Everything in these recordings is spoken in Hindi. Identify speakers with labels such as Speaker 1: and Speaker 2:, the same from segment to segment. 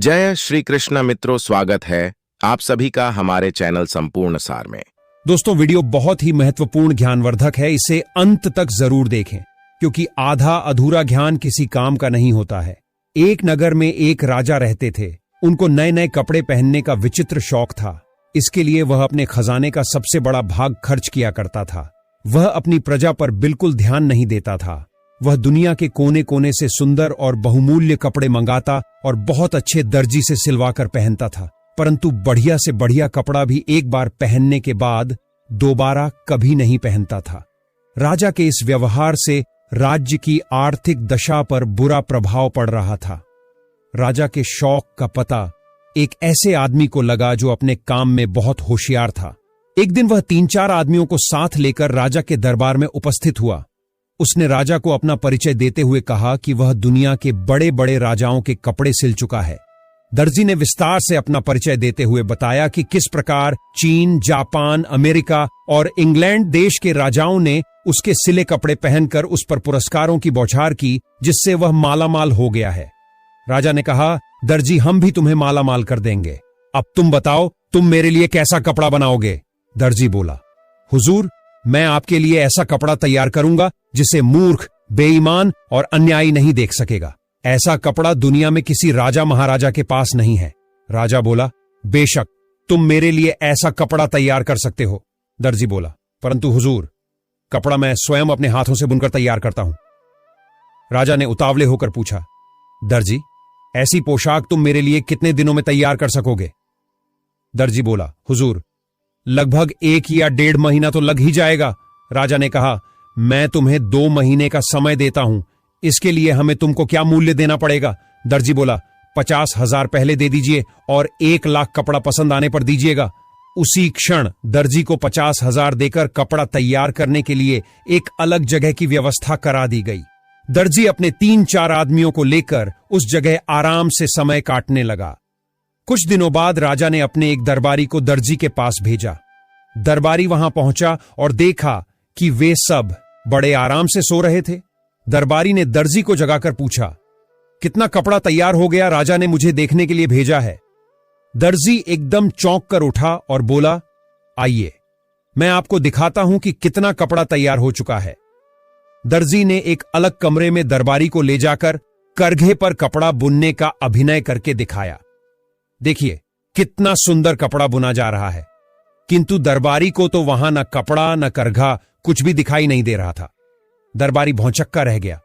Speaker 1: जय श्री कृष्ण मित्रों, स्वागत है आप सभी का हमारे चैनल संपूर्ण सार में।
Speaker 2: दोस्तों, वीडियो बहुत ही महत्वपूर्ण ज्ञानवर्धक है। इसे अंत तक जरूर देखें क्योंकि आधा अधूरा ज्ञान किसी काम का नहीं होता है। एक नगर में एक राजा रहते थे। उनको नए नए कपड़े पहनने का विचित्र शौक था। इसके लिए वह अपने खजाने का सबसे बड़ा भाग खर्च किया करता था। वह अपनी प्रजा पर बिल्कुल ध्यान नहीं देता था। वह दुनिया के कोने कोने से सुंदर और बहुमूल्य कपड़े मंगाता और बहुत अच्छे दर्जी से सिलवाकर पहनता था, परंतु बढ़िया से बढ़िया कपड़ा भी एक बार पहनने के बाद दोबारा कभी नहीं पहनता था। राजा के इस व्यवहार से राज्य की आर्थिक दशा पर बुरा प्रभाव पड़ रहा था। राजा के शौक का पता एक ऐसे आदमी को लगा जो अपने काम में बहुत होशियार था। एक दिन वह 3-4 आदमियों को साथ लेकर राजा के दरबार में उपस्थित हुआ। उसने राजा को अपना परिचय देते हुए कहा कि वह दुनिया के बड़े बड़े राजाओं के कपड़े सिल चुका है। दर्जी ने विस्तार से अपना परिचय देते हुए बताया कि किस प्रकार चीन, जापान, अमेरिका और इंग्लैंड देश के राजाओं ने उसके सिले कपड़े पहनकर उस पर पुरस्कारों की बौछार की, जिससे वह मालामाल हो गया है। राजा ने कहा, दर्जी, हम भी तुम्हें मालामाल कर देंगे। अब तुम बताओ, तुम मेरे लिए कैसा कपड़ा बनाओगे? दर्जी बोला, हुजूर, मैं आपके लिए ऐसा कपड़ा तैयार करूंगा जिसे मूर्ख, बेईमान और अन्यायी नहीं देख सकेगा। ऐसा कपड़ा दुनिया में किसी राजा महाराजा के पास नहीं है। राजा बोला, बेशक तुम मेरे लिए ऐसा कपड़ा तैयार कर सकते हो। दर्जी बोला, परंतु हुजूर, कपड़ा मैं स्वयं अपने हाथों से बुनकर तैयार करता हूं। राजा ने उतावले होकर पूछा, दर्जी, ऐसी पोशाक तुम मेरे लिए कितने दिनों में तैयार कर सकोगे? दर्जी बोला, हुजूर, लगभग 1 या 1.5 महीना तो लग ही जाएगा। राजा ने कहा, मैं तुम्हें 2 महीने का समय देता हूं। इसके लिए हमें तुमको क्या मूल्य देना पड़ेगा? दर्जी बोला, 50,000 पहले दे दीजिए और 1 लाख कपड़ा पसंद आने पर दीजिएगा। उसी क्षण दर्जी को 50,000 देकर कपड़ा तैयार करने के लिए एक अलग जगह की व्यवस्था करा दी गई। दर्जी अपने 3-4 आदमियों को लेकर उस जगह आराम से समय काटने लगा। कुछ दिनों बाद राजा ने अपने एक दरबारी को दर्जी के पास भेजा। दरबारी वहां पहुंचा और देखा कि वे सब बड़े आराम से सो रहे थे। दरबारी ने दर्जी को जगाकर पूछा, कितना कपड़ा तैयार हो गया? राजा ने मुझे देखने के लिए भेजा है। दर्जी एकदम चौंक कर उठा और बोला, आइए, मैं आपको दिखाता हूं कि कितना कपड़ा तैयार हो चुका है। दर्जी ने एक अलग कमरे में दरबारी को ले जाकर करघे पर कपड़ा बुनने का अभिनय करके दिखाया। देखिए, कितना सुंदर कपड़ा बुना जा रहा है। किंतु दरबारी को तो वहां न कपड़ा न करघा कुछ भी दिखाई नहीं दे रहा था। दरबारी भौंचक्का रह गया।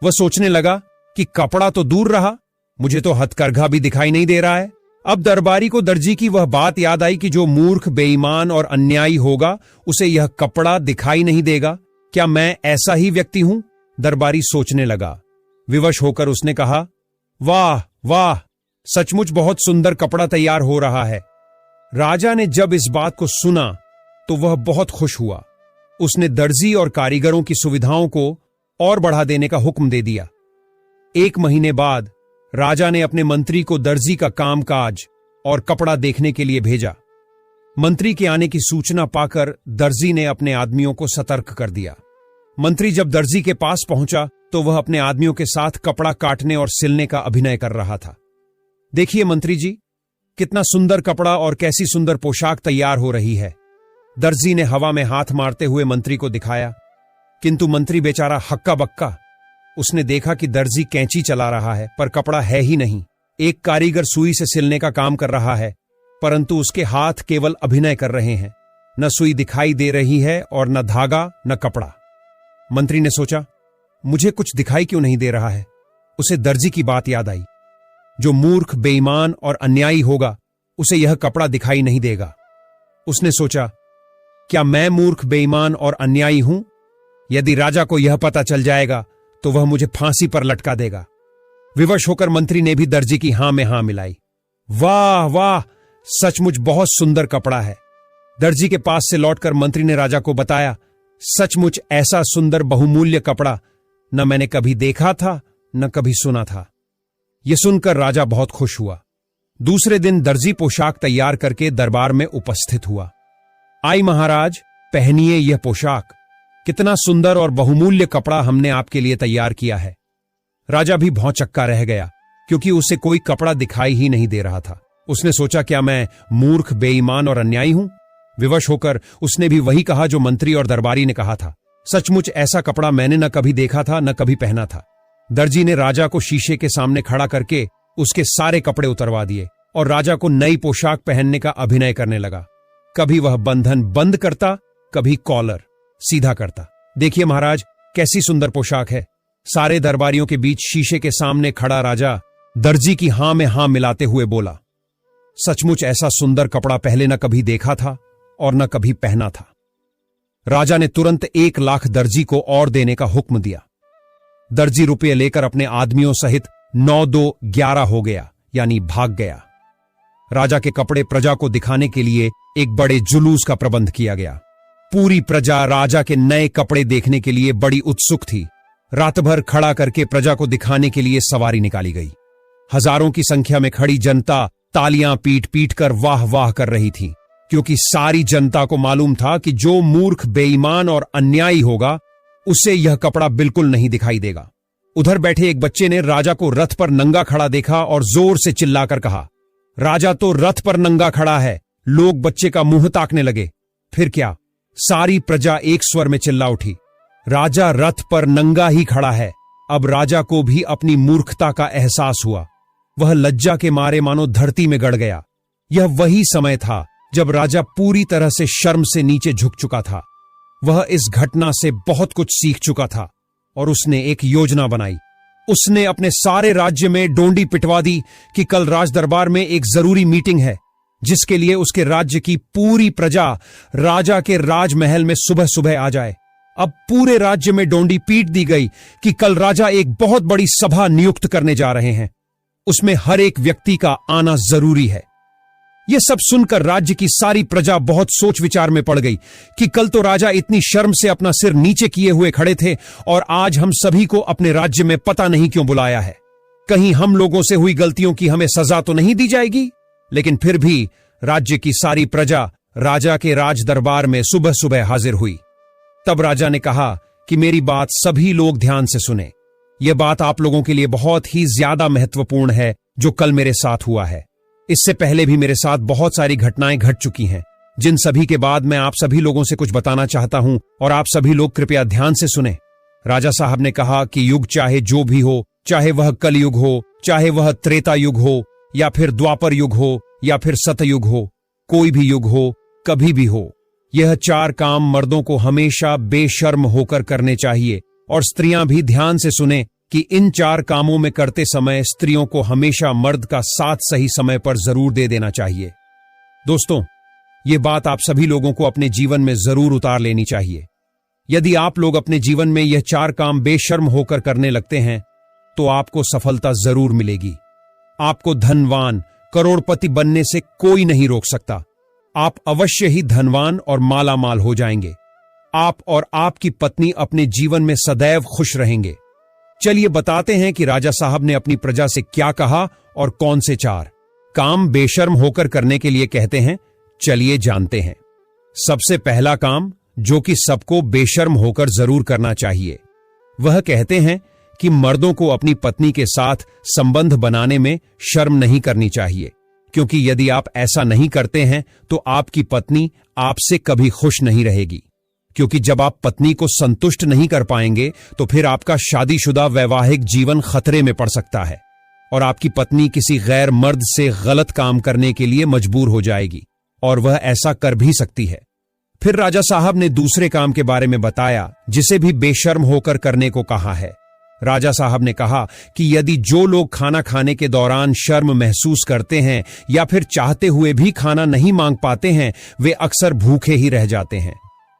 Speaker 2: वह सोचने लगा कि कपड़ा तो दूर रहा, मुझे तो हथकरघा भी दिखाई नहीं दे रहा है। अब दरबारी को दर्जी की वह बात याद आई कि जो मूर्ख, बेईमान और अन्यायी होगा उसे यह कपड़ा दिखाई नहीं देगा। क्या मैं ऐसा ही व्यक्ति हूं? दरबारी सोचने लगा। विवश होकर उसने कहा, वाह वाह, सचमुच बहुत सुंदर कपड़ा तैयार हो रहा है। राजा ने जब इस बात को सुना तो वह बहुत खुश हुआ। उसने दर्जी और कारीगरों की सुविधाओं को और बढ़ा देने का हुक्म दे दिया। 1 महीने बाद राजा ने अपने मंत्री को दर्जी का कामकाज और कपड़ा देखने के लिए भेजा। मंत्री के आने की सूचना पाकर दर्जी ने अपने आदमियों को सतर्क कर दिया। मंत्री जब दर्जी के पास पहुंचा तो वह अपने आदमियों के साथ कपड़ा काटने और सिलने का अभिनय कर रहा था। देखिए मंत्री जी, कितना सुंदर कपड़ा और कैसी सुंदर पोशाक तैयार हो रही है। दर्जी ने हवा में हाथ मारते हुए मंत्री को दिखाया, किंतु मंत्री बेचारा हक्का बक्का। उसने देखा कि दर्जी कैंची चला रहा है पर कपड़ा है ही नहीं। एक कारीगर सुई से सिलने का काम कर रहा है, परंतु उसके हाथ केवल अभिनय कर रहे हैं। न सुई दिखाई दे रही है और न धागा न कपड़ा। मंत्री ने सोचा, मुझे कुछ दिखाई क्यों नहीं दे रहा है? उसे दर्जी की बात याद आई। जो मूर्ख, बेईमान और अन्यायी होगा उसे यह कपड़ा दिखाई नहीं देगा। उसने सोचा, क्या मैं मूर्ख, बेईमान और अन्यायी हूं? यदि राजा को यह पता चल जाएगा तो वह मुझे फांसी पर लटका देगा। विवश होकर मंत्री ने भी दर्जी की हां में हां मिलाई। वाह वाह, सचमुच बहुत सुंदर कपड़ा है। दर्जी के पास से लौटकर मंत्री ने राजा को बताया, सचमुच ऐसा सुंदर बहुमूल्य कपड़ा न मैंने कभी देखा था न कभी सुना था। यह सुनकर राजा बहुत खुश हुआ। दूसरे दिन दर्जी पोशाक तैयार करके दरबार में उपस्थित हुआ। आई महाराज, पहनिए यह पोशाक। कितना सुंदर और बहुमूल्य कपड़ा हमने आपके लिए तैयार किया है। राजा भी भौंचक्का रह गया। क्योंकि उसे कोई कपड़ा दिखाई ही नहीं दे रहा था। उसने सोचा, क्या मैं मूर्ख, बेईमान और अन्यायी हूं? विवश होकर उसने भी वही कहा जो मंत्री और दरबारी ने कहा था। सचमुच ऐसा कपड़ा मैंने न कभी देखा था, न कभी पहना था। दर्जी ने राजा को शीशे के सामने खड़ा करके उसके सारे कपड़े उतरवा दिए और राजा को नई पोशाक पहनने का अभिनय करने लगा। कभी वह बंधन बंद करता, कभी कॉलर सीधा करता। देखिए महाराज, कैसी सुंदर पोशाक है। सारे दरबारियों के बीच शीशे के सामने खड़ा राजा दर्जी की हां में हां मिलाते हुए बोला, सचमुच ऐसा सुंदर कपड़ा पहले न कभी देखा था और न कभी पहना था। राजा ने तुरंत 1 लाख दर्जी को और देने का हुक्म दिया। दर्जी रुपये लेकर अपने आदमियों सहित 9-2-11 हो गया, यानी भाग गया। राजा के कपड़े प्रजा को दिखाने के लिए एक बड़े जुलूस का प्रबंध किया गया। पूरी प्रजा राजा के नए कपड़े देखने के लिए बड़ी उत्सुक थी। रात भर खड़ा करके प्रजा को दिखाने के लिए सवारी निकाली गई। हजारों की संख्या में खड़ी जनता तालियां पीट पीट कर वाह वाह कर रही थी, क्योंकि सारी जनता को मालूम था कि जो मूर्ख, बेईमान और अन्यायी होगा उसे यह कपड़ा बिल्कुल नहीं दिखाई देगा। उधर बैठे एक बच्चे ने राजा को रथ पर नंगा खड़ा देखा और जोर से चिल्लाकर कहा, राजा तो रथ पर नंगा खड़ा है। लोग बच्चे का मुंह ताकने लगे। फिर क्या, सारी प्रजा एक स्वर में चिल्ला उठी, राजा रथ पर नंगा ही खड़ा है। अब राजा को भी अपनी मूर्खता का एहसास हुआ। वह लज्जा के मारे मानो धरती में गड़ गया। यह वही समय था जब राजा पूरी तरह से शर्म से नीचे झुक चुका था। वह इस घटना से बहुत कुछ सीख चुका था और उसने एक योजना बनाई। उसने अपने सारे राज्य में डोंडी पिटवा दी कि कल राज दरबार में एक जरूरी मीटिंग है, जिसके लिए उसके राज्य की पूरी प्रजा राजा के राजमहल में सुबह सुबह आ जाए। अब पूरे राज्य में डोंडी पीट दी गई कि कल राजा एक बहुत बड़ी सभा नियुक्त करने जा रहे हैं। उसमें हर एक व्यक्ति का आना जरूरी है। यह सब सुनकर राज्य की सारी प्रजा बहुत सोच विचार में पड़ गई कि कल तो राजा इतनी शर्म से अपना सिर नीचे किए हुए खड़े थे और आज हम सभी को अपने राज्य में पता नहीं क्यों बुलाया है। कहीं हम लोगों से हुई गलतियों की हमें सजा तो नहीं दी जाएगी? लेकिन फिर भी राज्य की सारी प्रजा राजा के राज दरबार में सुबह सुबह हाजिर हुई। तब राजा ने कहा कि मेरी बात सभी लोग ध्यान से सुने। यह बात आप लोगों के लिए बहुत ही ज्यादा महत्वपूर्ण है जो कल मेरे साथ हुआ है। इससे पहले भी मेरे साथ बहुत सारी घटनाएं घट चुकी हैं, जिन सभी के बाद मैं आप सभी लोगों से कुछ बताना चाहता हूं और आप सभी लोग कृपया ध्यान से सुने। राजा साहब ने कहा कि युग चाहे जो भी हो, चाहे वह कलयुग हो, चाहे वह त्रेता युग हो, या फिर द्वापर युग हो, या फिर सतयुग हो, कोई भी युग हो, कभी भी हो, यह 4 काम मर्दों को हमेशा बेशर्म होकर करने चाहिए। और स्त्रियां भी ध्यान से सुने कि इन 4 कामों में करते समय स्त्रियों को हमेशा मर्द का साथ सही समय पर जरूर दे देना चाहिए। दोस्तों, ये बात आप सभी लोगों को अपने जीवन में जरूर उतार लेनी चाहिए। यदि आप लोग अपने जीवन में यह 4 काम बेशर्म होकर करने लगते हैं तो आपको सफलता जरूर मिलेगी। आपको धनवान, करोड़पति बनने से कोई नहीं रोक सकता। आप अवश्य ही धनवान और माला माल हो जाएंगे। आप और आपकी पत्नी अपने जीवन में सदैव खुश रहेंगे। चलिए बताते हैं कि राजा साहब ने अपनी प्रजा से क्या कहा और कौन से 4 काम बेशर्म होकर करने के लिए कहते हैं। चलिए जानते हैं। सबसे पहला काम जो कि सबको बेशर्म होकर जरूर करना चाहिए, वह कहते हैं कि मर्दों को अपनी पत्नी के साथ संबंध बनाने में शर्म नहीं करनी चाहिए, क्योंकि यदि आप ऐसा नहीं करते हैं तो आपकी पत्नी आपसे कभी खुश नहीं रहेगी। क्योंकि जब आप पत्नी को संतुष्ट नहीं कर पाएंगे तो फिर आपका शादीशुदा वैवाहिक जीवन खतरे में पड़ सकता है और आपकी पत्नी किसी गैर मर्द से गलत काम करने के लिए मजबूर हो जाएगी, और वह ऐसा कर भी सकती है। फिर राजा साहब ने दूसरे काम के बारे में बताया जिसे भी बेशर्म होकर करने को कहा है। राजा साहब ने कहा कि यदि जो लोग खाना खाने के दौरान शर्म महसूस करते हैं या फिर चाहते हुए भी खाना नहीं मांग पाते हैं, वे अक्सर भूखे ही रह जाते हैं।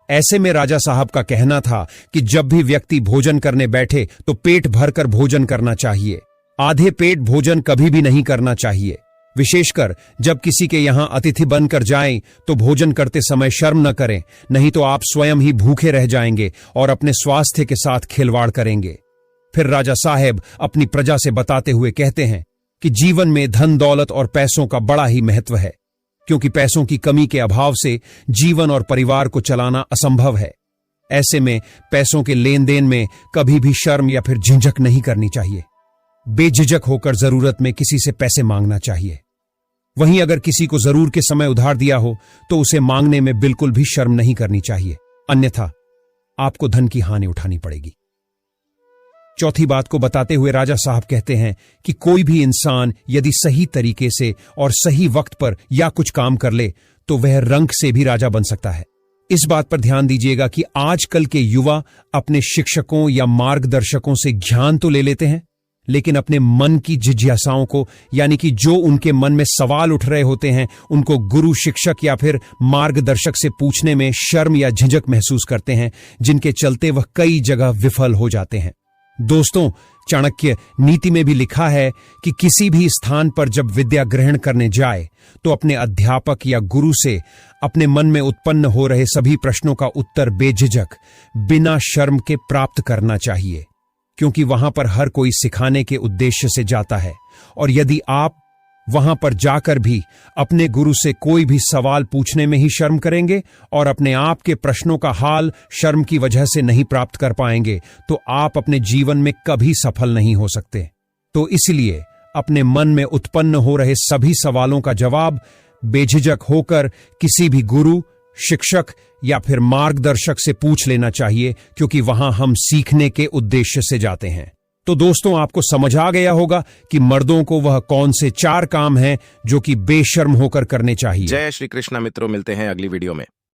Speaker 2: ऐसे में राजा साहब का कहना था कि जब भी व्यक्ति भोजन करने बैठे तो पेट भरकर भोजन करना चाहिए। आधे पेट भोजन कभी भी नहीं करना चाहिए। विशेषकर जब किसी के यहां अतिथि बनकर जाएं तो भोजन करते समय शर्म न करें, नहीं तो आप स्वयं ही भूखे रह जाएंगे और अपने स्वास्थ्य के साथ खिलवाड़ करेंगे। फिर राजा साहब अपनी प्रजा से बताते हुए कहते हैं कि जीवन में धन दौलत और पैसों का बड़ा ही महत्व है, क्योंकि पैसों की कमी के अभाव से जीवन और परिवार को चलाना असंभव है। ऐसे में पैसों के लेन देन में कभी भी शर्म या फिर झिझक नहीं करनी चाहिए। बेझिझक होकर जरूरत में किसी से पैसे मांगना चाहिए। वहीं अगर किसी को जरूर के समय उधार दिया हो तो उसे मांगने में बिल्कुल भी शर्म नहीं करनी चाहिए, अन्यथा आपको धन की हानि उठानी पड़ेगी। चौथी बात को बताते हुए राजा साहब कहते हैं कि कोई भी इंसान यदि सही तरीके से और सही वक्त पर या कुछ काम कर ले तो वह रंक से भी राजा बन सकता है। इस बात पर ध्यान दीजिएगा कि आजकल के युवा अपने शिक्षकों या मार्गदर्शकों से ज्ञान तो ले लेते हैं, लेकिन अपने मन की जिज्ञासाओं को, यानी कि जो उनके मन में सवाल उठ रहे होते हैं, उनको गुरु, शिक्षक या फिर मार्गदर्शक से पूछने में शर्म या झिझक महसूस करते हैं, जिनके चलते वह कई जगह विफल हो जाते हैं। दोस्तों, चाणक्य नीति में भी लिखा है कि किसी भी स्थान पर जब विद्या ग्रहण करने जाए तो अपने अध्यापक या गुरु से अपने मन में उत्पन्न हो रहे सभी प्रश्नों का उत्तर बेझिझक, बिना शर्म के प्राप्त करना चाहिए, क्योंकि वहां पर हर कोई सिखाने के उद्देश्य से जाता है। और यदि आप वहां पर जाकर भी अपने गुरु से कोई भी सवाल पूछने में ही शर्म करेंगे और अपने आप के प्रश्नों का हाल शर्म की वजह से नहीं प्राप्त कर पाएंगे, तो आप अपने जीवन में कभी सफल नहीं हो सकते। तो इसलिए अपने मन में उत्पन्न हो रहे सभी सवालों का जवाब बेझिझक होकर किसी भी गुरु, शिक्षक या फिर मार्गदर्शक से पूछ लेना चाहिए, क्योंकि वहां हम सीखने के उद्देश्य से जाते हैं। तो दोस्तों, आपको समझ आ गया होगा कि मर्दों को वह कौन से 4 काम हैं जो कि बेशर्म होकर करने चाहिए।
Speaker 1: जय श्री कृष्णा मित्रों, मिलते हैं अगली वीडियो में।